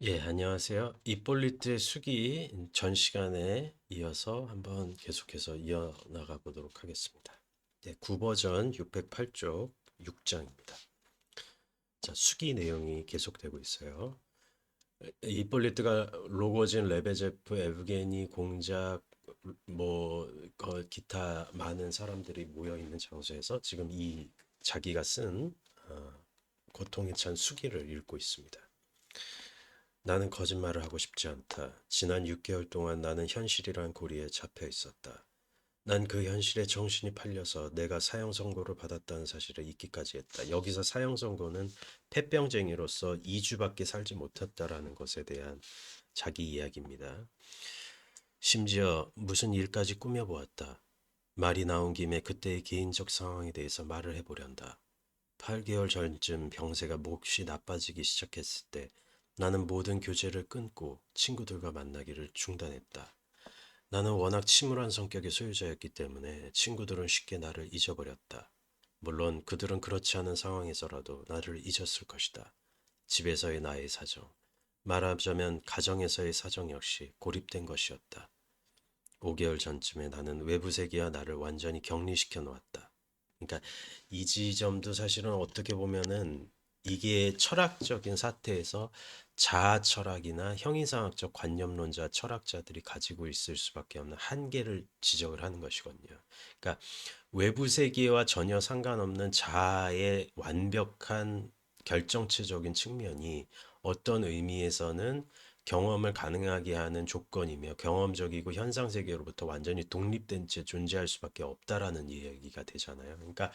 예, 안녕하세요. 이폴리트의 숙이 전 시간에 이어서 한번 계속해서 이어나가 보도록 하겠습니다. 네, 9버전 608쪽 6장입니다. 자, 숙이 내용이 계속되고 있어요. 이폴리트가 로고진, 레베제프, 에브게니, 공작, 기타 많은 사람들이 모여 있는 장소에서 지금 이 자기가 쓴 고통에 찬 수기를 읽고 있습니다. 나는 거짓말을 하고 싶지 않다. 지난 6개월 동안 나는 현실이란 고리에 잡혀 있었다. 난 그 현실에 정신이 팔려서 내가 사형 선고를 받았다는 사실을 잊기까지 했다. 여기서 사형 선고는 폐병쟁이로서 2주밖에 살지 못했다라는 것에 대한 자기 이야기입니다. 심지어 무슨 일까지 꾸며보았다. 말이 나온 김에 그때의 개인적 상황에 대해서 말을 해보련다. 8개월 전쯤 병세가 몹시 나빠지기 시작했을 때 나는 모든 교제를 끊고 친구들과 만나기를 중단했다. 나는 워낙 침울한 성격의 소유자였기 때문에 친구들은 쉽게 나를 잊어버렸다. 물론 그들은 그렇지 않은 상황에서라도 나를 잊었을 것이다. 집에서의 나의 사정, 말하자면 가정에서의 사정 역시 고립된 것이었다. 5개월 전쯤에 나는 외부 세계와 나를 완전히 격리시켜 놓았다. 그러니까 이 지점도 사실은 어떻게 보면은 이게 철학적인 사태에서 자아 철학이나 형이상학적 관념론자 철학자들이 가지고 있을 수밖에 없는 한계를 지적을 하는 것이거든요. 그러니까 외부 세계와 전혀 상관없는 자아의 완벽한 결정체적인 측면이 어떤 의미에서는 경험을 가능하게 하는 조건이며 경험적이고 현상 세계로부터 완전히 독립된 채 존재할 수밖에 없다라는 이야기가 되잖아요. 그러니까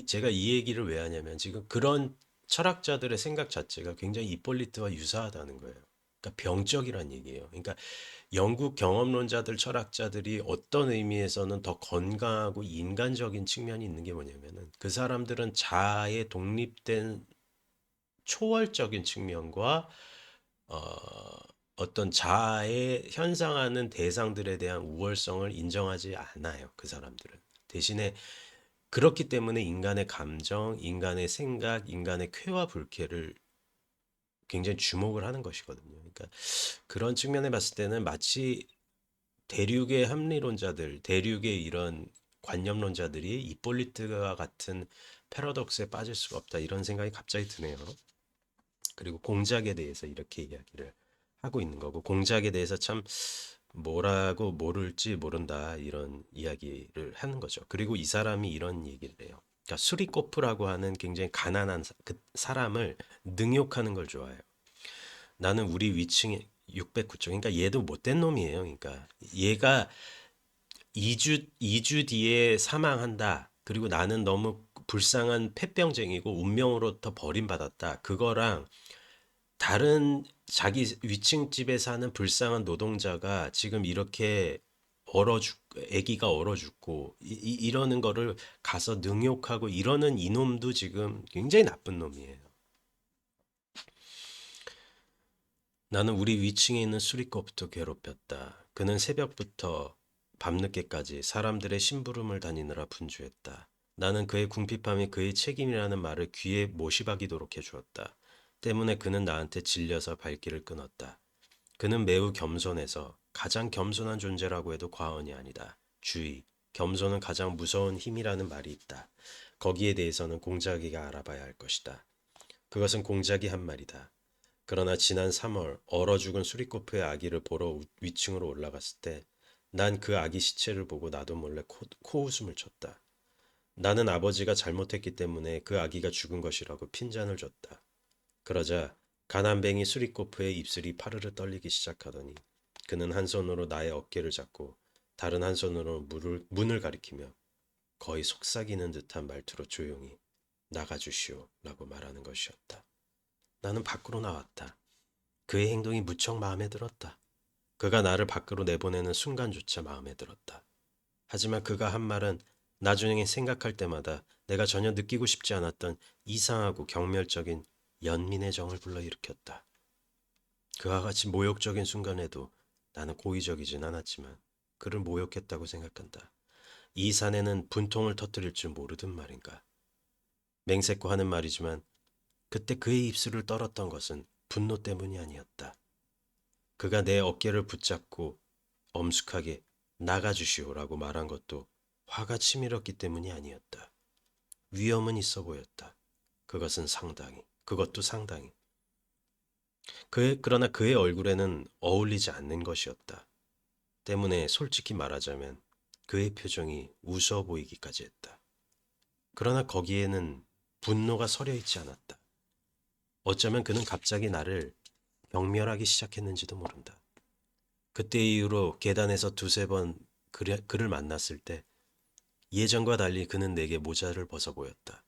제가 이 얘기를 왜 하냐면 지금 그런 철학자들의 생각 자체가 굉장히 이폴리트와 유사하다는 거예요. 그러니까 병적이란 얘기예요. 그러니까 영국 경험론자들, 철학자들이 어떤 의미에서는 더 건강하고 인간적인 측면이 있는 게 뭐냐면은 그 사람들은 자아의 독립된 초월적인 측면과 어떤 자아에 현상하는 대상들에 대한 우월성을 인정하지 않아요. 그 사람들은. 대신에 그렇기 때문에 인간의 감정, 인간의 생각, 인간의 쾌와 불쾌를 굉장히 주목을 하는 것이거든요. 그러니까 그런 측면에 봤을 때는 마치 대륙의 합리론자들, 대륙의 이런 관념론자들이 이폴리트와 같은 패러독스에 빠질 수가 없다 이런 생각이 갑자기 드네요. 그리고 공작에 대해서 이렇게 이야기를 하고 있는 거고 공작에 대해서 참 뭐라고 모를지 모른다 이런 이야기를 하는 거죠. 그리고 이 사람이 이런 얘기를 해요. 그러니까 수리코프라고 하는 굉장히 가난한 그 사람을 능욕하는 걸 좋아해요. 나는 우리 위층에 609쪽. 그러니까 얘도 못된 놈이에요. 그러니까 얘가 2주 뒤에 사망한다. 그리고 나는 너무 불쌍한 폐병쟁이고 운명으로부터 버림받았다. 그거랑 다른 자기 위층집에 사는 불쌍한 노동자가 지금 이렇게 아기가 얼어 죽고 이러는 거를 가서 능욕하고 이러는 이놈도 지금 굉장히 나쁜 놈이에요. 나는 우리 위층에 있는 수리꺼부터 괴롭혔다. 그는 새벽부터 밤늦게까지 사람들의 심부름을 다니느라 분주했다. 나는 그의 궁핍함이 그의 책임이라는 말을 귀에 못이 박이도록 해주었다. 때문에 그는 나한테 질려서 발길을 끊었다. 그는 매우 겸손해서 가장 겸손한 존재라고 해도 과언이 아니다. 주의, 겸손은 가장 무서운 힘이라는 말이 있다. 거기에 대해서는 공작이가 알아봐야 할 것이다. 그것은 공작이 한 말이다. 그러나 지난 3월 얼어 죽은 수리코프의 아기를 보러 위층으로 올라갔을 때 난 그 아기 시체를 보고 나도 몰래 코웃음을 쳤다. 나는 아버지가 잘못했기 때문에 그 아기가 죽은 것이라고 핀잔을 줬다. 그러자 가난뱅이 수리코프의 입술이 파르르 떨리기 시작하더니 그는 한 손으로 나의 어깨를 잡고 다른 한 손으로 문을 가리키며 거의 속삭이는 듯한 말투로 조용히 나가주시오 라고 말하는 것이었다. 나는 밖으로 나왔다. 그의 행동이 무척 마음에 들었다. 그가 나를 밖으로 내보내는 순간조차 마음에 들었다. 하지만 그가 한 말은 나중에 생각할 때마다 내가 전혀 느끼고 싶지 않았던 이상하고 경멸적인 연민의 정을 불러일으켰다. 그와 같이 모욕적인 순간에도 나는 고의적이진 않았지만 그를 모욕했다고 생각한다. 이 사내는 분통을 터뜨릴 줄 모르든 말인가. 맹세코 하는 말이지만 그때 그의 입술을 떨었던 것은 분노 때문이 아니었다. 그가 내 어깨를 붙잡고 엄숙하게 나가주시오라고 말한 것도 화가 치밀었기 때문이 아니었다. 위험은 있어 보였다. 그것도 상당히. 그러나 그의 얼굴에는 어울리지 않는 것이었다. 때문에 솔직히 말하자면 그의 표정이 우스워 보이기까지 했다. 그러나 거기에는 분노가 서려 있지 않았다. 어쩌면 그는 갑자기 나를 경멸하기 시작했는지도 모른다. 그때 이후로 계단에서 두세 번 그를 만났을 때 예전과 달리 그는 내게 모자를 벗어 보였다.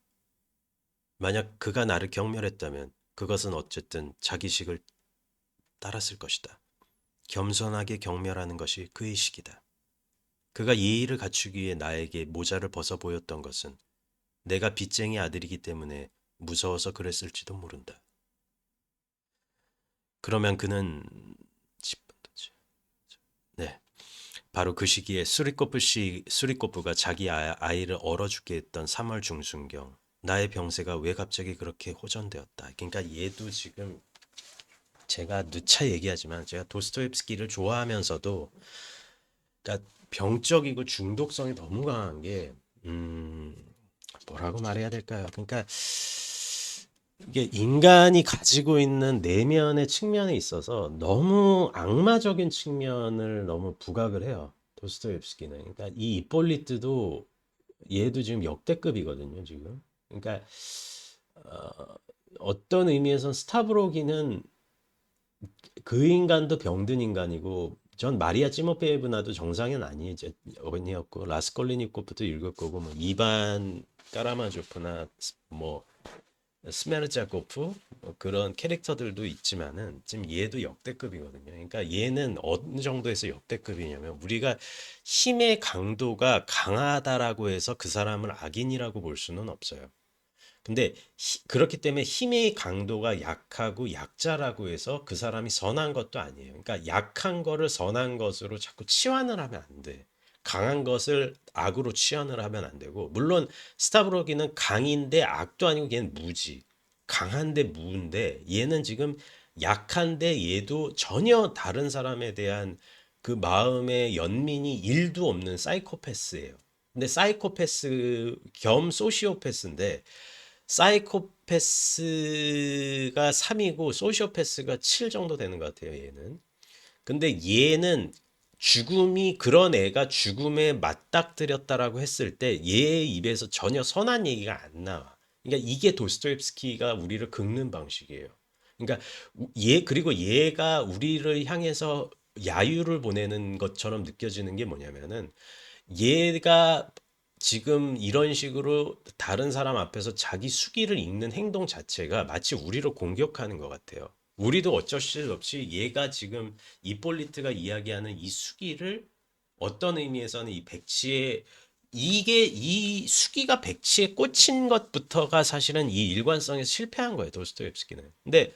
만약 그가 나를 경멸했다면 그것은 어쨌든 자기식을 따랐을 것이다. 겸손하게 경멸하는 것이 그의 식이다. 그가 예의를 갖추기 위해 나에게 모자를 벗어 보였던 것은 내가 빚쟁이 아들이기 때문에 무서워서 그랬을지도 모른다. 그러면 그는 네, 바로 그 시기에 수리코프가 자기 아이를 얼어죽게 했던 3월 중순경 나의 병세가 왜 갑자기 그렇게 호전되었다. 그러니까 얘도 지금 제가 누차 얘기하지만 제가 도스토옙스키를 좋아하면서도 그러니까 병적이고 중독성이 너무 강한 게 뭐라고 말해야 될까요? 그러니까 이게 인간이 가지고 있는 내면의 측면에 있어서 너무 악마적인 측면을 너무 부각을 해요. 도스토옙스키는. 그러니까 이 이폴리트도 얘도 지금 역대급이거든요, 지금. 그러니까 어떤 의미에선 스타브로기는 그 인간도 병든 인간이고 전 마리아 찌모페예브나도 정상은 아니었고 라스콜리니코프도 읽을 거고 뭐 이반 까라마조프나 뭐 스메르자코프 뭐 그런 캐릭터들도 있지만은 지금 얘도 역대급이거든요. 그러니까 얘는 어느 정도에서 역대급이냐면 우리가 힘의 강도가 강하다라고 해서 그 사람을 악인이라고 볼 수는 없어요. 근데 그렇기 때문에 힘의 강도가 약하고 약자라고 해서 그 사람이 선한 것도 아니에요. 그러니까 약한 거를 선한 것으로 자꾸 치환을 하면 안 돼. 강한 것을 악으로 치환을 하면 안 되고 물론 스타브로기는 강인데 악도 아니고 걔는 무지. 강한데 무인데 얘는 지금 약한데 얘도 전혀 다른 사람에 대한 그 마음의 연민이 1도 없는 사이코패스예요. 근데 사이코패스 겸 소시오패스인데 사이코패스가 3이고 소시오패스가 7 정도 되는 것 같아요, 얘는. 근데 얘는 죽음이 그런 애가 죽음에 맞닥뜨렸다라고 했을 때 얘의 입에서 전혀 선한 얘기가 안 나와. 그러니까 이게 도스토옙스키가 우리를 긁는 방식이에요. 그러니까 그리고 얘가 우리를 향해서 야유를 보내는 것처럼 느껴지는 게 뭐냐면은 얘가 지금 이런 식으로 다른 사람 앞에서 자기 수기를 읽는 행동 자체가 마치 우리를 공격하는 것 같아요. 우리도 어쩔 수 없이 얘가 지금 이폴리트가 이야기하는 이 수기를 어떤 의미에서는 이 백치의 이게 이 수기가 백치에 꽂힌 것부터가 사실은 이 일관성에서 실패한 거예요, 도스토옙스키는. 근데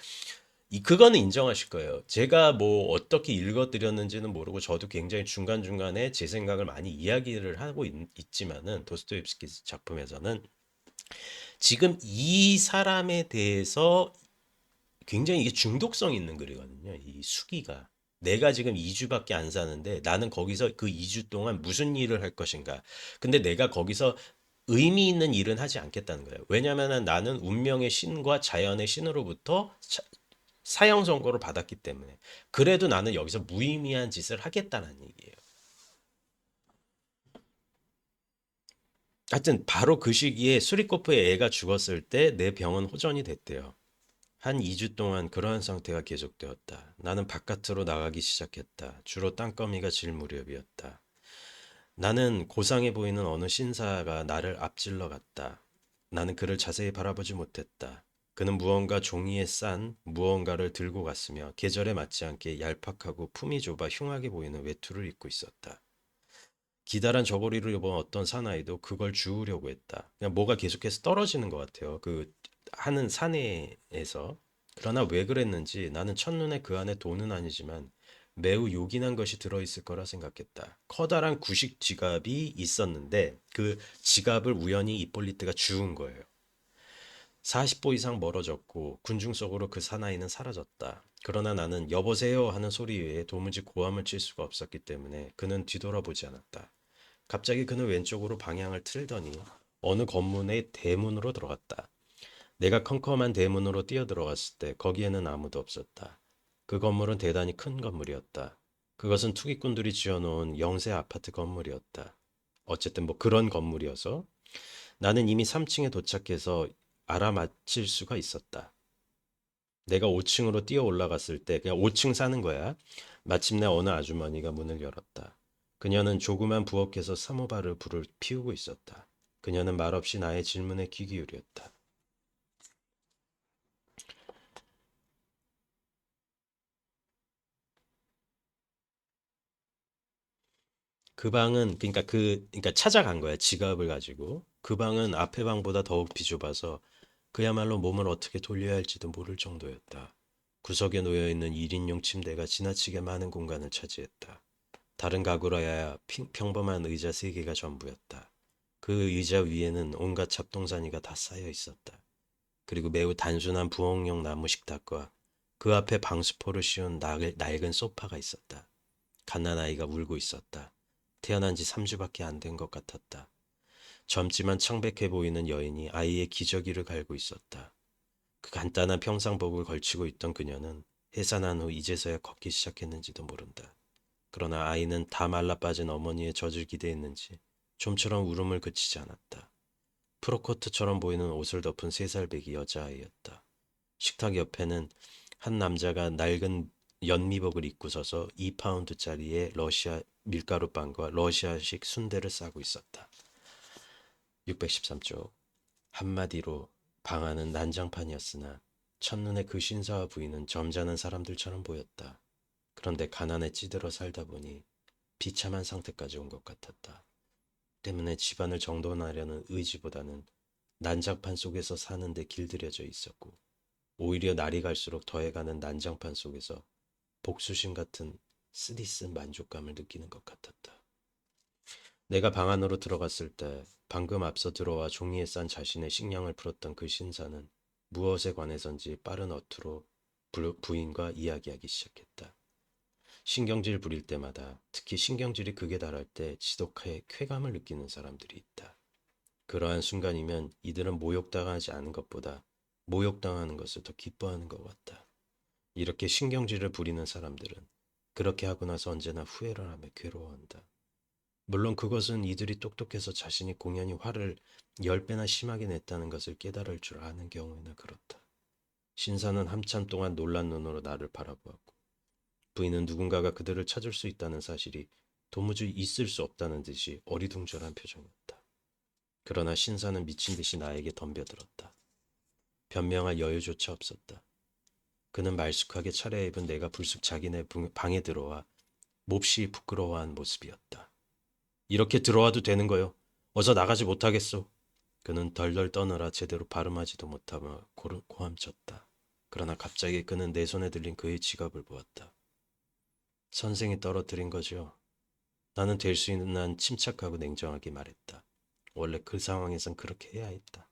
그거는 인정하실 거예요. 제가 뭐 어떻게 읽어드렸는지는 모르고 저도 굉장히 중간중간에 제 생각을 많이 이야기를 하고 있지만은 도스토옙스키 작품에서는 지금 이 사람에 대해서 굉장히 이게 중독성 있는 글이거든요. 이 수기가. 내가 지금 2주밖에 안 사는데 나는 거기서 그 2주 동안 무슨 일을 할 것인가. 근데 내가 거기서 의미 있는 일은 하지 않겠다는 거예요. 왜냐하면 나는 운명의 신과 자연의 신으로부터 사형 선고를 받았기 때문에 그래도 나는 여기서 무의미한 짓을 하겠다는 얘기예요. 하여튼 바로 그 시기에 수리코프의 애가 죽었을 때 내 병은 호전이 됐대요. 한 2주 동안 그러한 상태가 계속되었다. 나는 바깥으로 나가기 시작했다. 주로 땅거미가 질 무렵이었다. 나는 고상해 보이는 어느 신사가 나를 앞질러 갔다. 나는 그를 자세히 바라보지 못했다. 그는 무언가 종이에 싼 무언가를 들고 갔으며 계절에 맞지 않게 얄팍하고 품이 좁아 흉하게 보이는 외투를 입고 있었다. 기다란 저고리를 입은 어떤 사나이도 그걸 주우려고 했다. 그냥 뭐가 계속해서 떨어지는 것 같아요. 그 하는 사내에서. 그러나 왜 그랬는지 나는 첫눈에 그 안에 돈은 아니지만 매우 요긴한 것이 들어있을 거라 생각했다. 커다란 구식 지갑이 있었는데 그 지갑을 우연히 이폴리트가 주운 거예요. 40보 이상 멀어졌고 군중 속으로 그 사나이는 사라졌다. 그러나 나는 여보세요 하는 소리 외에 도무지 고함을 칠 수가 없었기 때문에 그는 뒤돌아보지 않았다. 갑자기 그는 왼쪽으로 방향을 틀더니 어느 건물의 대문으로 들어갔다. 내가 컴컴한 대문으로 뛰어들어갔을 때 거기에는 아무도 없었다. 그 건물은 대단히 큰 건물이었다. 그것은 투기꾼들이 지어놓은 영세 아파트 건물이었다. 어쨌든 뭐 그런 건물이어서 나는 이미 3층에 도착해서 알아맞힐 수가 있었다. 내가 5층으로 뛰어 올라갔을 때 그냥 5층 사는 거야. 마침내 어느 아주머니가 문을 열었다. 그녀는 조그만 부엌에서 사모발을 불을 피우고 있었다. 그녀는 말없이 나의 질문에 귀 기울였다. 그 방은 그러니까 찾아간 거야. 지갑을 가지고. 그 방은 앞의 방보다 더욱 비좁아서 그야말로 몸을 어떻게 돌려야 할지도 모를 정도였다. 구석에 놓여 있는 1인용 침대가 지나치게 많은 공간을 차지했다. 다른 가구라야 평범한 의자 3개가 전부였다. 그 의자 위에는 온갖 잡동사니가 다 쌓여 있었다. 그리고 매우 단순한 부엌용 나무 식탁과 그 앞에 방수포를 씌운 낡은 소파가 있었다. 갓난아이가 울고 있었다. 태어난 지 3주밖에 안 된 것 같았다. 젊지만 창백해 보이는 여인이 아이의 기저귀를 갈고 있었다. 그 간단한 평상복을 걸치고 있던 그녀는 해산한 후 이제서야 걷기 시작했는지도 모른다. 그러나 아이는 다 말라빠진 어머니의 젖을 기대했는지 좀처럼 울음을 그치지 않았다. 프로코트처럼 보이는 옷을 덮은 3살배기 여자아이였다. 식탁 옆에는 한 남자가 낡은 연미복을 입고 서서 2파운드짜리의 러시아 밀가루빵과 러시아식 순대를 싸고 있었다. 613쪽. 한마디로 방안은 난장판이었으나 첫눈에 그 신사와 부인은 점잖은 사람들처럼 보였다. 그런데 가난에 찌들어 살다 보니 비참한 상태까지 온 것 같았다. 때문에 집안을 정돈하려는 의지보다는 난장판 속에서 사는데 길들여져 있었고 오히려 날이 갈수록 더해가는 난장판 속에서 복수심 같은 쓰디쓴 만족감을 느끼는 것 같았다. 내가 방 안으로 들어갔을 때 방금 앞서 들어와 종이에 싼 자신의 식량을 풀었던 그 신사는 무엇에 관해선지 빠른 어투로 부인과 이야기하기 시작했다. 신경질 부릴 때마다 특히 신경질이 극에 달할 때 지독하게 쾌감을 느끼는 사람들이 있다. 그러한 순간이면 이들은 모욕당하지 않은 것보다 모욕당하는 것을 더 기뻐하는 것 같다. 이렇게 신경질을 부리는 사람들은 그렇게 하고 나서 언제나 후회를 하며 괴로워한다. 물론 그것은 이들이 똑똑해서 자신이 공연히 화를 10배나 심하게 냈다는 것을 깨달을 줄 아는 경우에나 그렇다. 신사는 한참 동안 놀란 눈으로 나를 바라보았고 부인은 누군가가 그들을 찾을 수 있다는 사실이 도무지 있을 수 없다는 듯이 어리둥절한 표정이었다. 그러나 신사는 미친 듯이 나에게 덤벼들었다. 변명할 여유조차 없었다. 그는 말쑥하게 차려입은 내가 불쑥 자기네 방에 들어와 몹시 부끄러워한 모습이었다. 이렇게 들어와도 되는 거요. 어서 나가지 못하겠소. 그는 덜덜 떠느라 제대로 발음하지도 못하며 고함쳤다. 그러나 갑자기 그는 내 손에 들린 그의 지갑을 보았다. 선생이 떨어뜨린 거죠. 나는 될 수 있는 한 침착하고 냉정하게 말했다. 원래 그 상황에선 그렇게 해야 했다.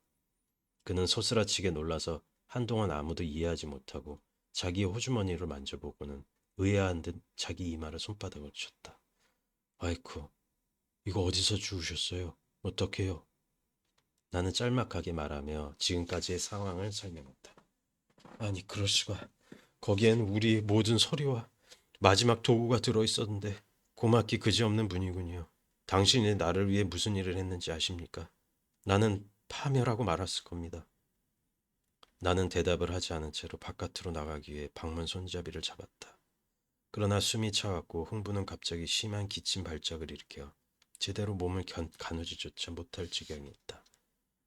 그는 소스라치게 놀라서 한동안 아무도 이해하지 못하고 자기의 호주머니를 만져보고는 의아한 듯 자기 이마를 손바닥으로 쳤다. 아이쿠, 이거 어디서 주우셨어요? 어떡해요? 나는 짤막하게 말하며 지금까지의 상황을 설명했다. 아니, 그럴 수가. 거기엔 우리 모든 서류와 마지막 도구가 들어있었는데 고맙기 그지없는 분이군요. 당신이 나를 위해 무슨 일을 했는지 아십니까? 나는 파멸하고 말았을 겁니다. 나는 대답을 하지 않은 채로 바깥으로 나가기 위해 방문 손잡이를 잡았다. 그러나 숨이 차갖고 흥부는 갑자기 심한 기침 발작을 일으켜 제대로 몸을 가누지조차 못할 지경이었다.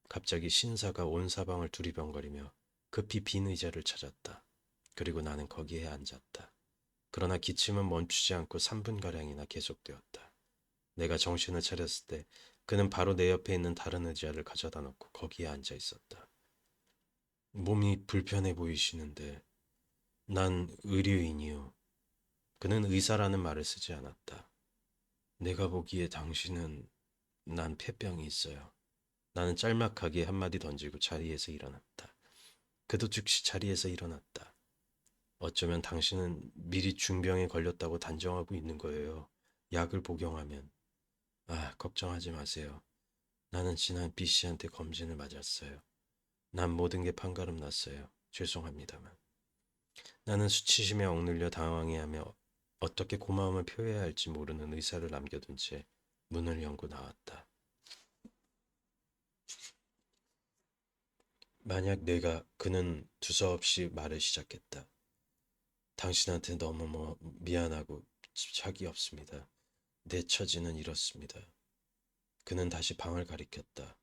갑자기 신사가 온 사방을 두리번거리며 급히 빈 의자를 찾았다. 그리고 나는 거기에 앉았다. 그러나 기침은 멈추지 않고 3분가량이나 계속되었다. 내가 정신을 차렸을 때 그는 바로 내 옆에 있는 다른 의자를 가져다 놓고 거기에 앉아 있었다. 몸이 불편해 보이시는데 난 의료인이요. 그는 의사라는 말을 쓰지 않았다. 내가 보기에 당신은 난 폐병이 있어요. 나는 짤막하게 한마디 던지고 자리에서 일어났다. 그도 즉시 자리에서 일어났다. 어쩌면 당신은 미리 중병에 걸렸다고 단정하고 있는 거예요. 약을 복용하면. 아, 걱정하지 마세요. 나는 지난 B 씨한테 검진을 맞았어요. 난 모든 게 판가름 났어요. 죄송합니다만. 나는 수치심에 억눌려 당황해하며 어떻게 고마움을 표해야 할지 모르는 의사를 남겨둔 채 문을 열고 나왔다. 만약 그는 두서없이 말을 시작했다. 당신한테 너무 미안하고 집착이 없습니다. 내 처지는 이렇습니다. 그는 다시 방을 가리켰다.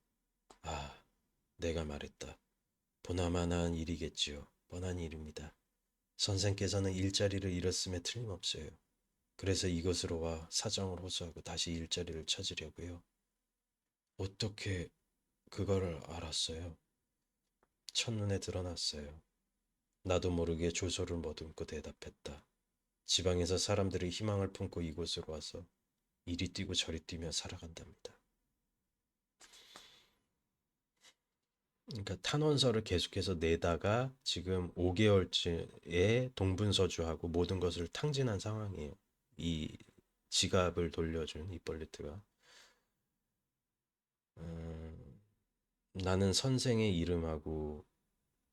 아, 내가 말했다. 보나마나한 일이겠지요. 뻔한 일입니다. 선생께서는 일자리를 잃었음에 틀림없어요. 그래서 이곳으로 와 사정을 호소하고 다시 일자리를 찾으려고요. 어떻게 그거를 알았어요? 첫눈에 드러났어요. 나도 모르게 조소를 머금고 대답했다. 지방에서 사람들이 희망을 품고 이곳으로 와서 이리 뛰고 저리 뛰며 살아간답니다. 그러니까 탄원서를 계속해서 내다가 지금 5개월째에 동분서주하고 모든 것을 탕진한 상황이에요. 이 지갑을 돌려준 이폴리트가. 나는 선생의 이름하고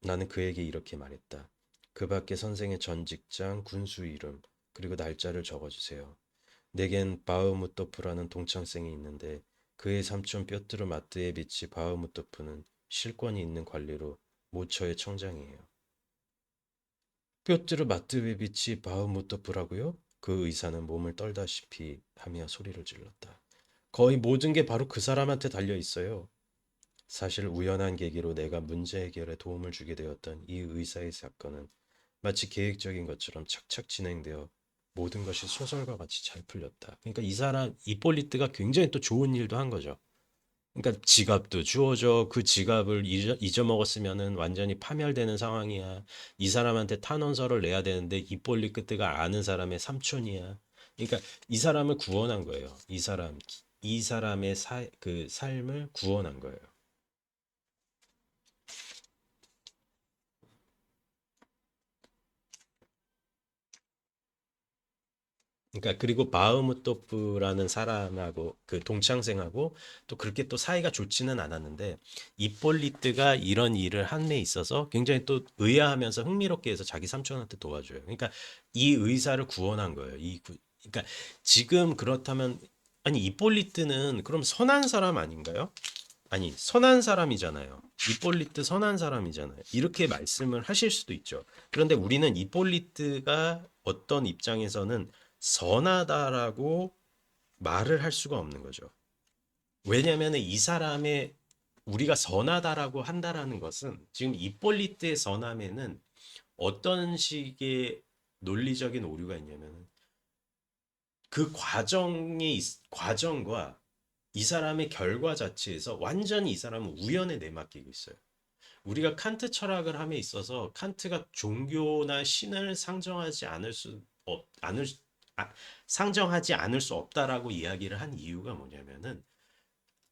나는 그에게 이렇게 말했다. 그 밖에 선생의 전 직장, 군수 이름, 그리고 날짜를 적어주세요. 내겐 바흐무토프라는 동창생이 있는데 그의 삼촌 뾰트르 마트의 비치 바흐무토프는 실권이 있는 관리로 모처의 청장이에요. 뾰트르 마트의 비치 바흐무토프라고요? 그 의사는 몸을 떨다시피 하며 소리를 질렀다. 거의 모든 게 바로 그 사람한테 달려 있어요. 사실 우연한 계기로 내가 문제 해결에 도움을 주게 되었던 이 의사의 사건은 마치 계획적인 것처럼 착착 진행되어 모든 것이 소설과 같이 잘 풀렸다. 그러니까 이 사람 이폴리트가 굉장히 또 좋은 일도 한 거죠. 그러니까 지갑도 주어져. 그 지갑을 잊어먹었으면은 완전히 파멸되는 상황이야. 이 사람한테 탄원서를 내야 되는데 이폴리트가 아는 사람의 삼촌이야. 그러니까 이 사람을 구원한 거예요. 이 사람의 그 삶을 구원한 거예요. 그러니까 그리고 바흐무토프라는 사람하고 그 동창생하고 또 그렇게 또 사이가 좋지는 않았는데 이폴리트가 이런 일을 한 데 있어서 굉장히 또 의아하면서 흥미롭게 해서 자기 삼촌한테 도와줘요. 그러니까 이 의사를 구원한 거예요. 그러니까 지금 그렇다면 아니 이폴리트는 그럼 선한 사람 아닌가요? 아니 선한 사람이잖아요. 이폴리트 선한 사람이잖아요. 이렇게 말씀을 하실 수도 있죠. 그런데 우리는 이폴리트가 어떤 입장에서는 선하다라고 말을 할 수가 없는 거죠. 왜냐하면 이 사람의 우리가 선하다라고 한다라는 것은 지금 이폴리트의 선함에는 어떤 식의 논리적인 오류가 있냐면 그 과정과 이 사람의 결과 자체에서 완전히 이 사람은 우연에 내맡기고 있어요. 우리가 칸트 철학을 함에 있어서 칸트가 종교나 신을 아, 상정하지 않을 수 없다라고 이야기를 한 이유가 뭐냐면은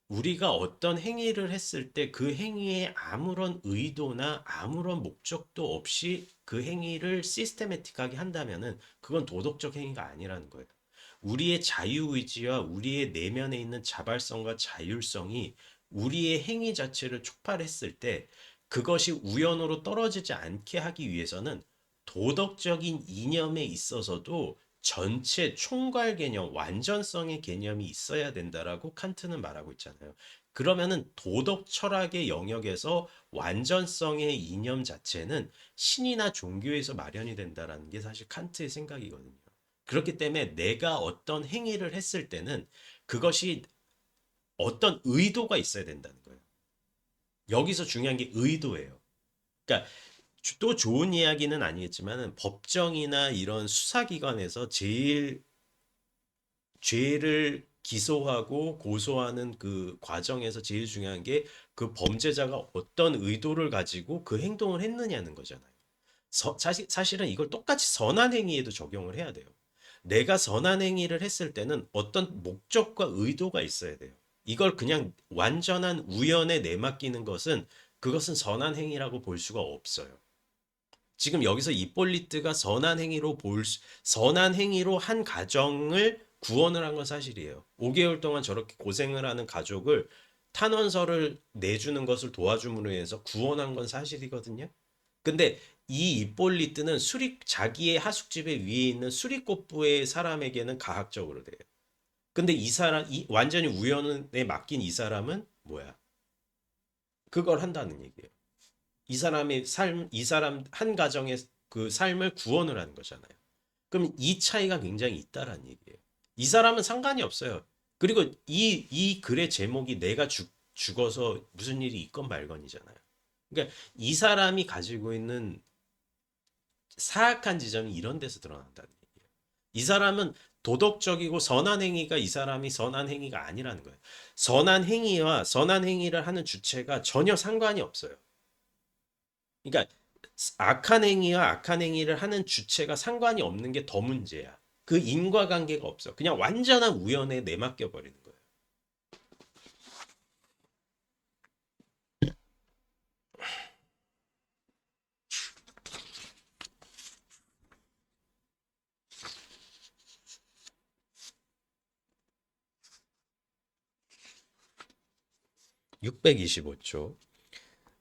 우리가 어떤 행위를 했을 때 그 행위에 아무런 의도나 아무런 목적도 없이 그 행위를 시스테매틱하게 한다면은 그건 도덕적 행위가 아니라는 거예요. 우리의 자유의지와 우리의 내면에 있는 자발성과 자율성이 우리의 행위 자체를 촉발했을 때 그것이 우연으로 떨어지지 않게 하기 위해서는 도덕적인 이념에 있어서도 전체 총괄 개념, 완전성의 개념이 있어야 된다라고 칸트는 말하고 있잖아요. 그러면은 도덕 철학의 영역에서 완전성의 이념 자체는 신이나 종교에서 마련이 된다라는 게 사실 칸트의 생각이거든요. 그렇기 때문에 내가 어떤 행위를 했을 때는 그것이 어떤 의도가 있어야 된다는 거예요. 여기서 중요한 게 의도예요. 그러니까 또 좋은 이야기는 아니겠지만 법정이나 이런 수사기관에서 제일 죄를 기소하고 고소하는 그 과정에서 제일 중요한 게 그 범죄자가 어떤 의도를 가지고 그 행동을 했느냐는 거잖아요. 사실은 이걸 똑같이 선한 행위에도 적용을 해야 돼요. 내가 선한 행위를 했을 때는 어떤 목적과 의도가 있어야 돼요. 이걸 그냥 완전한 우연에 내맡기는 것은 그것은 선한 행위라고 볼 수가 없어요. 지금 여기서 이폴리트가 선한 행위로 한 가정을 구원을 한 건 사실이에요. 5개월 동안 저렇게 고생을 하는 가족을 탄원서를 내주는 것을 도와줌으로 해서 구원한 건 사실이거든요. 근데 이 이폴리트는 자기의 하숙집에 위에 있는 수리꽃부의 사람에게는 가학적으로 돼요. 근데 완전히 우연에 맡긴 이 사람은 뭐야? 그걸 한다는 얘기예요. 이 사람 한 가정의 그 삶을 구원을 하는 거잖아요. 그럼 이 차이가 굉장히 있다라는 얘기예요. 이 사람은 상관이 없어요. 그리고 이 글의 제목이 내가 죽어서 무슨 일이 있건 말건이잖아요. 그러니까 이 사람이 가지고 있는 사악한 지점이 이런 데서 드러난다는 얘기예요. 이 사람은 도덕적이고 선한 행위가 이 사람이 선한 행위가 아니라는 거예요. 선한 행위와 선한 행위를 하는 주체가 전혀 상관이 없어요. 그러니까 악한 행위와 악한 행위를 하는 주체가 상관이 없는 게 더 문제야. 그 인과관계가 없어. 그냥 완전한 우연에 내맡겨 버리는 거예요. 625쪽.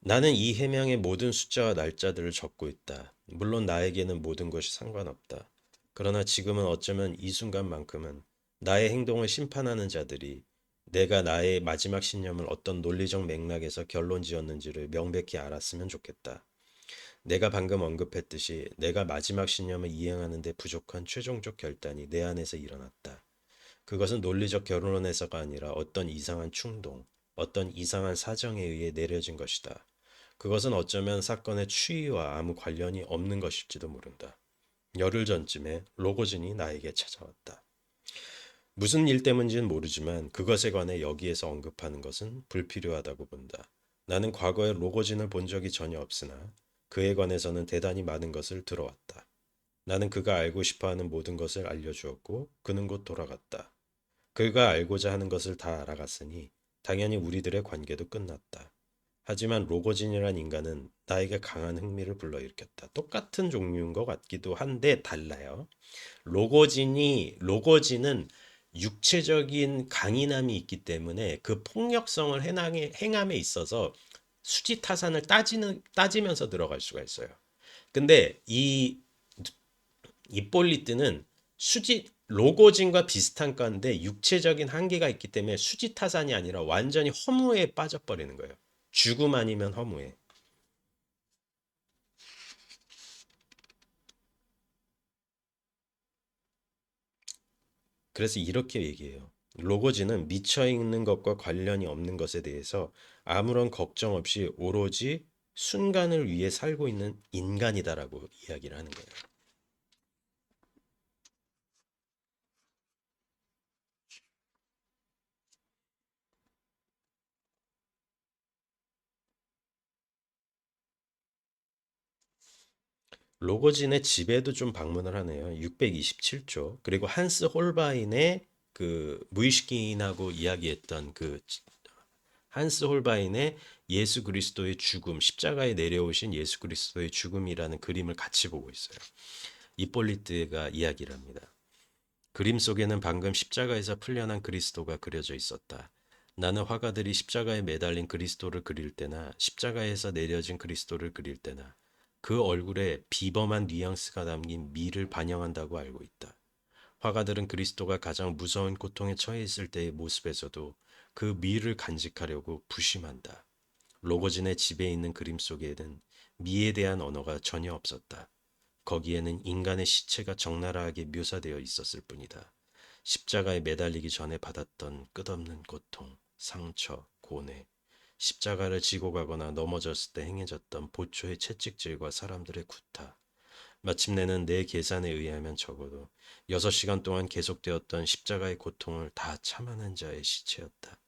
나는 이 해명의 모든 숫자와 날짜들을 적고 있다. 물론 나에게는 모든 것이 상관없다. 그러나 지금은 어쩌면 이 순간만큼은 나의 행동을 심판하는 자들이 내가 나의 마지막 신념을 어떤 논리적 맥락에서 결론 지었는지를 명백히 알았으면 좋겠다. 내가 방금 언급했듯이 내가 마지막 신념을 이행하는 데 부족한 최종적 결단이 내 안에서 일어났다. 그것은 논리적 결론에서가 아니라 어떤 이상한 충동, 어떤 이상한 사정에 의해 내려진 것이다. 그것은 어쩌면 사건의 추이와 아무 관련이 없는 것일지도 모른다. 열흘 전쯤에 로고진이 나에게 찾아왔다. 무슨 일 때문인지는 모르지만 그것에 관해 여기에서 언급하는 것은 불필요하다고 본다. 나는 과거에 로고진을 본 적이 전혀 없으나 그에 관해서는 대단히 많은 것을 들어왔다. 나는 그가 알고 싶어하는 모든 것을 알려주었고 그는 곧 돌아갔다. 그가 알고자 하는 것을 다 알아갔으니 당연히 우리들의 관계도 끝났다. 하지만 로고진이란 인간은 나에게 강한 흥미를 불러일으켰다. 똑같은 종류인 것 같기도 한데 달라요. 로고진은 육체적인 강인함이 있기 때문에 그 폭력성을 행함에 있어서 수지타산을 따지면서 들어갈 수가 있어요. 근데 이 이폴리트는 로고진과 비슷한 건데 육체적인 한계가 있기 때문에 수지타산이 아니라 완전히 허무에 빠져버리는 거예요. 죽음 아니면 허무해. 그래서 이렇게 얘기해요. 로고진은 미쳐 있는 것과 관련이 없는 것에 대해서 아무런 걱정 없이 오로지 순간을 위해 살고 있는 인간이다라고 이야기를 하는 거예요. 로고진의 집에도 좀 방문을 하네요. 627조. 그리고 한스 홀바인의 그 무의식인하고 이야기했던 그 한스 홀바인의 예수 그리스도의 죽음, 십자가에 내려오신 예수 그리스도의 죽음이라는 그림을 같이 보고 있어요. 이폴리트가 이야기를 합니다. 그림 속에는 방금 십자가에서 풀려난 그리스도가 그려져 있었다. 나는 화가들이 십자가에 매달린 그리스도를 그릴 때나 십자가에서 내려진 그리스도를 그릴 때나 그 얼굴에 비범한 뉘앙스가 담긴 미를 반영한다고 알고 있다. 화가들은 그리스도가 가장 무서운 고통에 처해 있을 때의 모습에서도 그 미를 간직하려고 부심한다. 로고진의 집에 있는 그림 속에는 미에 대한 언어가 전혀 없었다. 거기에는 인간의 시체가 적나라하게 묘사되어 있었을 뿐이다. 십자가에 매달리기 전에 받았던 끝없는 고통, 상처, 고뇌, 십자가를 지고 가거나 넘어졌을 때 행해졌던 보초의 채찍질과 사람들의 구타, 마침내는 내 계산에 의하면 적어도 6시간 동안 계속되었던 십자가의 고통을 다 참아낸 자의 시체였다.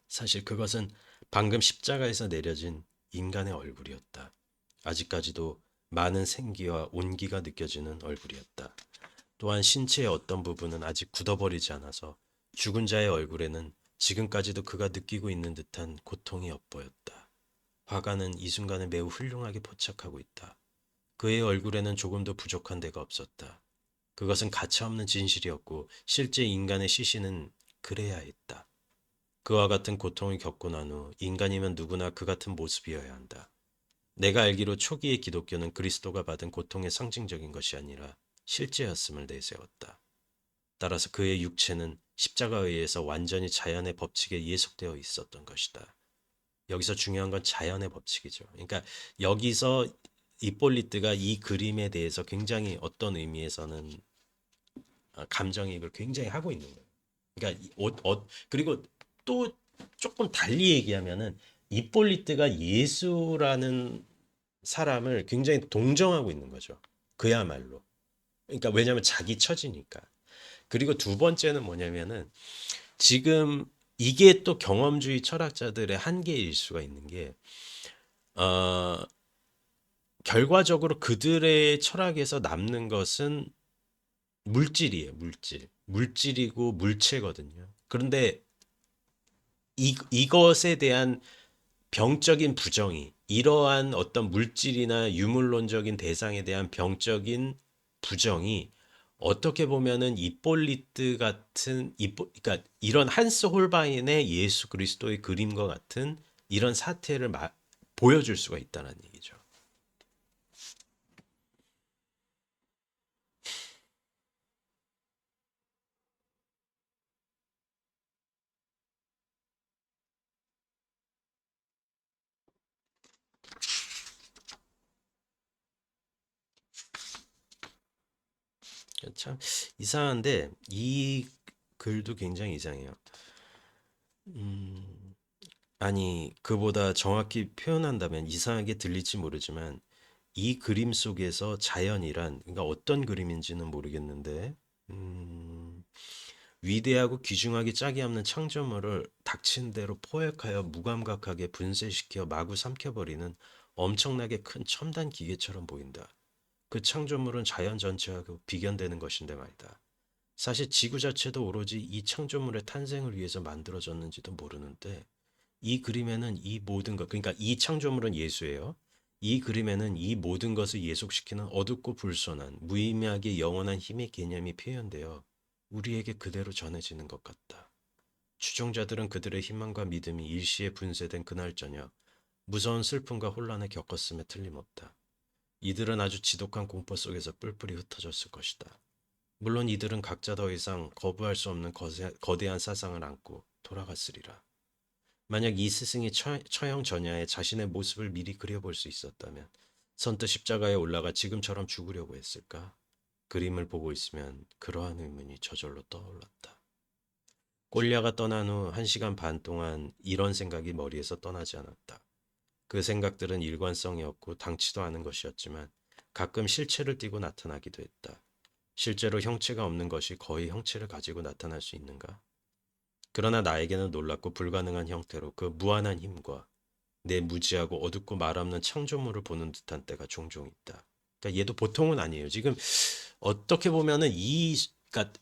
사실 그것은 방금 십자가에서 내려진 인간의 얼굴이었다. 아직까지도 많은 생기와 온기가 느껴지는 얼굴이었다. 또한 신체의 어떤 부분은 아직 굳어버리지 않아서 죽은 자의 얼굴에는 지금까지도 그가 느끼고 있는 듯한 고통이 엿보였다. 화가는 이 순간을 매우 훌륭하게 포착하고 있다. 그의 얼굴에는 조금도 부족한 데가 없었다. 그것은 가차없는 진실이었고 실제 인간의 시신은 그래야 했다. 그와 같은 고통을 겪고 난 후 인간이면 누구나 그 같은 모습이어야 한다. 내가 알기로 초기의 기독교는 그리스도가 받은 고통의 상징적인 것이 아니라 실제였음을 내세웠다. 따라서 그의 육체는 십자가에 의해서 완전히 자연의 법칙에 예속되어 있었던 것이다. 여기서 중요한 건 자연의 법칙이죠. 그러니까 여기서 이폴리트가 이 그림에 대해서 굉장히 어떤 의미에서는 감정이입을 굉장히 하고 있는 거예요. 그러니까 그리고 또 조금 달리 얘기하면은 이폴리트가 예수라는 사람을 굉장히 동정하고 있는 거죠. 그야말로. 그러니까 왜냐하면 자기 처지니까. 그리고 두 번째는 뭐냐면은 지금 이게 또 경험주의 철학자들의 한계일 수가 있는 게 어, 결과적으로 그들의 철학에서 남는 것은 물질이에요, 물질. 물질이고 물체거든요. 그런데 이것에 대한 병적인 부정이 이러한 어떤 물질이나 유물론적인 대상에 대한 병적인 부정이 어떻게 보면은 이폴리트 같은 그러니까 이런 한스 홀바인의 예수 그리스도의 그림과 같은 이런 사태를 보여줄 수가 있다는 얘기죠. 참 이상한데 이 글도 굉장히 이상해요. 음, 아니 그보다 정확히 표현한다면 이상하게 들릴지 모르지만 이 그림 속에서 자연이란 그러니까 어떤 그림인지는 모르겠는데 음, 위대하고 귀중하게 짝이 없는 창조물을 닥친 대로 포획하여 무감각하게 분쇄시켜 마구 삼켜버리는 엄청나게 큰 첨단 기계처럼 보인다. 그 창조물은 자연 전체와 비견되는 것인데 말이다. 사실 지구 자체도 오로지 이 창조물의 탄생을 위해서 만들어졌는지도 모르는데 이 그림에는 이 모든 것, 그러니까 이 창조물은 예수예요. 이 그림에는 이 모든 것을 예속시키는 어둡고 불손한 무의미하게 영원한 힘의 개념이 표현되어 우리에게 그대로 전해지는 것 같다. 추종자들은 그들의 희망과 믿음이 일시에 분쇄된 그날 저녁 무서운 슬픔과 혼란을 겪었음에 틀림없다. 이들은 아주 지독한 공포 속에서 뿔뿔이 흩어졌을 것이다. 물론 이들은 각자 더 이상 거부할 수 없는 거대한 사상을 안고 돌아갔으리라. 만약 이 스승이 처형 전야에 자신의 모습을 미리 그려볼 수 있었다면 선뜻 십자가에 올라가 지금처럼 죽으려고 했을까? 그림을 보고 있으면 그러한 의문이 저절로 떠올랐다. 꼴리아가 떠난 후 1시간 반 동안 이런 생각이 머리에서 떠나지 않았다. 그 생각들은 일관성이 없고 당치도 않은 것이었지만 가끔 실체를 띠고 나타나기도 했다. 실제로 형체가 없는 것이 거의 형체를 가지고 나타날 수 있는가? 그러나 나에게는 놀랍고 불가능한 형태로 그 무한한 힘과 내 무지하고 어둡고 말없는 창조물을 보는 듯한 때가 종종 있다. 그러니까 얘도 보통은 아니에요. 지금 어떻게 보면은 그러니까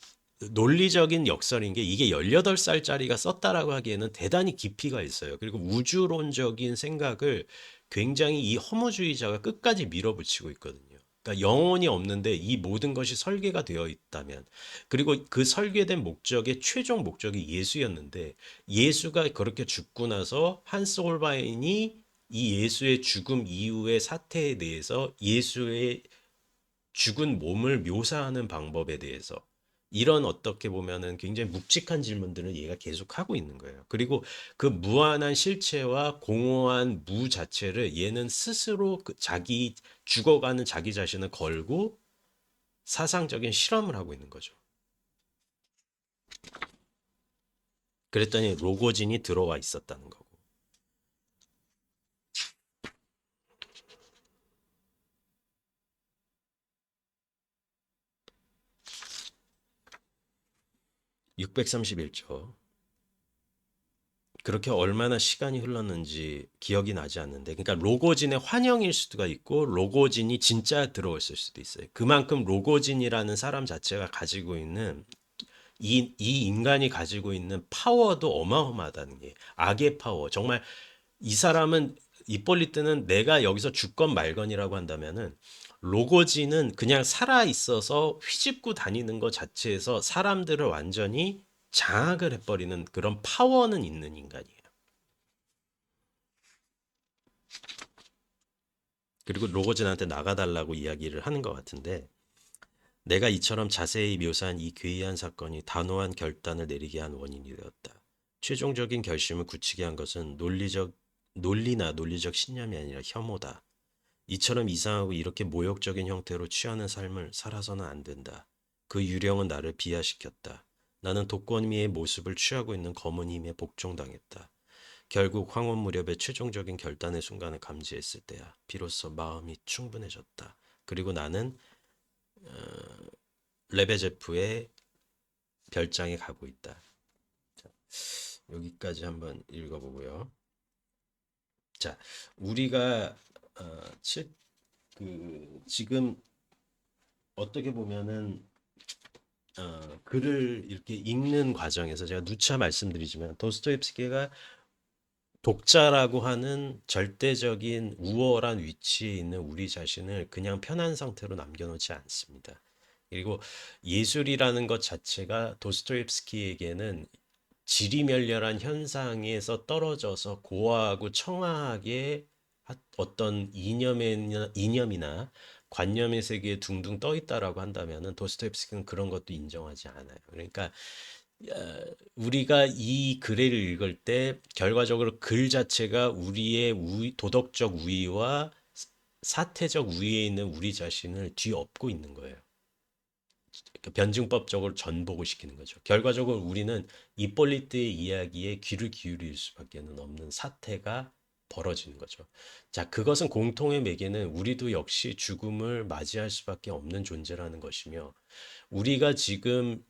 논리적인 역설인 게 이게 18살짜리가 썼다라고 하기에는 대단히 깊이가 있어요. 그리고 우주론적인 생각을 굉장히 이 허무주의자가 끝까지 밀어붙이고 있거든요. 그러니까 영혼이 없는데 이 모든 것이 설계가 되어 있다면 그리고 그 설계된 목적의 최종 목적이 예수였는데 예수가 그렇게 죽고 나서 한스 홀바인이 이 예수의 죽음 이후의 사태에 대해서 예수의 죽은 몸을 묘사하는 방법에 대해서 이런 어떻게 보면은 굉장히 묵직한 질문들을 얘가 계속 하고 있는 거예요. 그리고 그 무한한 실체와 공허한 무 자체를 얘는 스스로 자기 죽어가는 자기 자신을 걸고 사상적인 실험을 하고 있는 거죠. 그랬더니 로고진이 들어와 있었다는 거고. 631조. 그렇게 얼마나 시간이 흘렀는지 기억이 나지 않는데, 그러니까 로고진의 환영일 수도 있고 로고진이 진짜 들어왔을 수도 있어요. 그만큼 로고진이라는 사람 자체가 가지고 있는 이 인간이 가지고 있는 파워도 어마어마하다는 게 악의 파워. 정말 이 사람은 이폴리트는 내가 여기서 주건 말건이라고 한다면은 로고지는 그냥 살아 있어서 휘집고 다니는 것 자체에서 사람들을 완전히 장악을 해버리는 그런 파워는 있는 인간이에요. 그리고 로고진한테 나가달라고 이야기를 하는 것 같은데 내가 이처럼 자세히 묘사한 이 괴이한 사건이 단호한 결단을 내리게 한 원인이 되었다. 최종적인 결심을 굳히게 한 것은 논리나 논리적 신념이 아니라 혐오다. 이처럼 이상하고 이렇게 모욕적인 형태로 취하는 삶을 살아서는 안 된다. 그 유령은 나를 비하시켰다. 나는 독거미의 모습을 취하고 있는 검은 힘에 복종당했다. 결국 황혼 무렵의 최종적인 결단의 순간을 감지했을 때야 비로소 마음이 충분해졌다. 그리고 나는 레베제프의 별장에 가고 있다. 여기까지 한번 읽어보고요. 자, 우리가 지금 어떻게 보면은 글을 이렇게 읽는 과정에서 제가 누차 말씀드리지만 도스토옙스키가 독자라고 하는 절대적인 우월한 위치에 있는 우리 자신을 그냥 편한 상태로 남겨놓지 않습니다. 그리고 예술이라는 것 자체가 도스토옙스키에게는 지리멸렬한 현상에서 떨어져서 고아하고 청아하게 어떤 이념이나 관념의 세계에 둥둥 떠 있다라고 한다면은 도스토옙스키는 그런 것도 인정하지 않아요. 그러니까 우리가 이 글을 읽을 때 결과적으로 글 자체가 우리의 도덕적 우위와 사태적 우위에 있는 우리 자신을 뒤엎고 있는 거예요. 그러니까 변증법적으로 전복을 시키는 거죠. 결과적으로 우리는 이폴리트의 이야기에 귀를 기울일 수밖에 없는 사태가 벌어지는 거죠. 자, 그것은 공통의 매개는 우리도 역시 죽음을 맞이할 수밖에 없는 존재라는 것이며 우리가 지금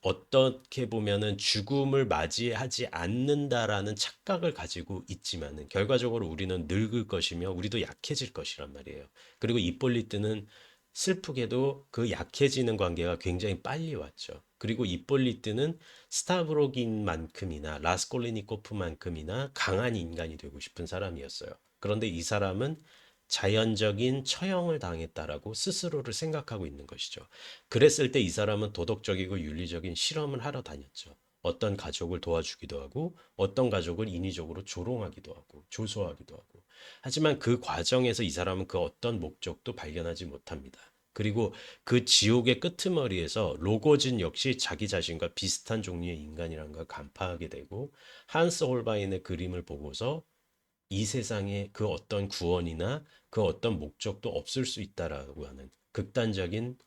어떻게 보면은 죽음을 맞이하지 않는다라는 착각을 가지고 있지만은 결과적으로 우리는 늙을 것이며 우리도 약해질 것이란 말이에요. 그리고 이폴리트는 슬프게도 그 약해지는 관계가 굉장히 빨리 왔죠. 그리고 이폴리트는 스타브로긴만큼이나 라스콜리니코프만큼이나 강한 인간이 되고 싶은 사람이었어요. 그런데 이 사람은 자연적인 처형을 당했다라고 스스로를 생각하고 있는 것이죠. 그랬을 때 이 사람은 도덕적이고 윤리적인 실험을 하러 다녔죠. 어떤 가족을 도와주기도 하고 어떤 가족을 인위적으로 조롱하기도 하고 조소하기도 하고 하지만 그 과정에서 이 사람은 그 어떤 목적도 발견하지 못합니다. 그리고 그 지옥의 끄트머리에서 로고진 역시 자기 자신과 비슷한 종류의 인간이라는 걸 간파하게 되고 한스 홀바인의 그림을 보고서 이 세상에 그 어떤 구원이나 그 어떤 목적도 없을 수 있다라고 하는 극단적인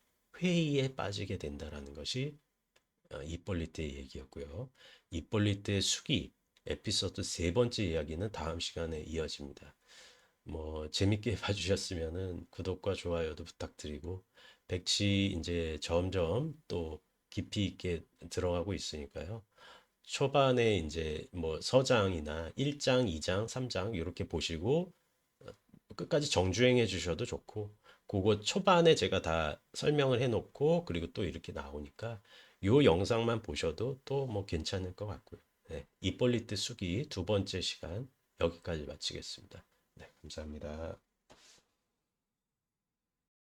회의에 빠지게 된다라는 것이 이폴리트의 얘기였고요. 이폴리트의 수기 에피소드 세 번째 이야기는 다음 시간에 이어집니다. 뭐 재밌게 봐주셨으면은 구독과 좋아요도 부탁드리고 백치 이제 점점 또 깊이 있게 들어가고 있으니까요. 초반에 이제 뭐 서장이나 1장, 2장, 3장 이렇게 보시고 끝까지 정주행해 주셔도 좋고 그거 초반에 제가 다 설명을 해 놓고 그리고 또 이렇게 나오니까 요 영상만 보셔도 또 뭐 괜찮을 것 같고요. 네, 이폴리트 수기 두 번째 시간 여기까지 마치겠습니다. 네, 감사합니다.